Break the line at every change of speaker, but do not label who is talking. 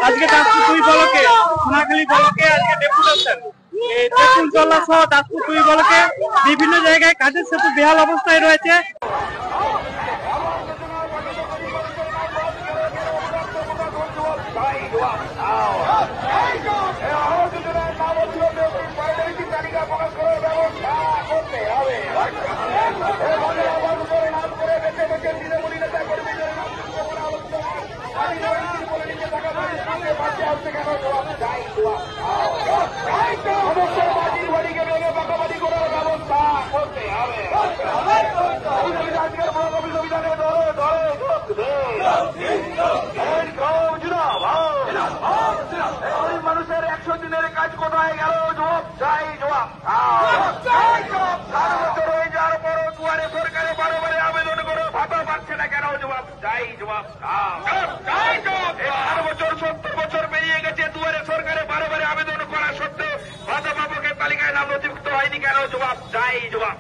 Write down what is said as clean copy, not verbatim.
আজকে দাসপুর 2 ব্লকে সোনাখালী ব্লকে আজকে ডেপুটেশন এই তেঁতুলতলা সহ দাসপুর 2 ব্লকে বিভিন্ন জায়গায় কাজের সেতু বেহাল অবস্থায় রয়েছে।
মানুষের 100 দিনের কাজ কোথায় গেল? জবাব চাই, জবাব 4 বছর হয়ে যাওয়ার পরও দুয়ারে সরকারে বারে আবেদন করে ভাতা পাচ্ছে না কেন? জবাব চাই, জবাব 4 বছর 70 বছর পেরিয়ে গেছে, দুয়ারে সরকারে বারে আবেদন করা সত্ত্বেও ভাতা পাবকের তালিকায় নাম নথিভুক্ত হয়নি কেন? জবাব চাই, জবাব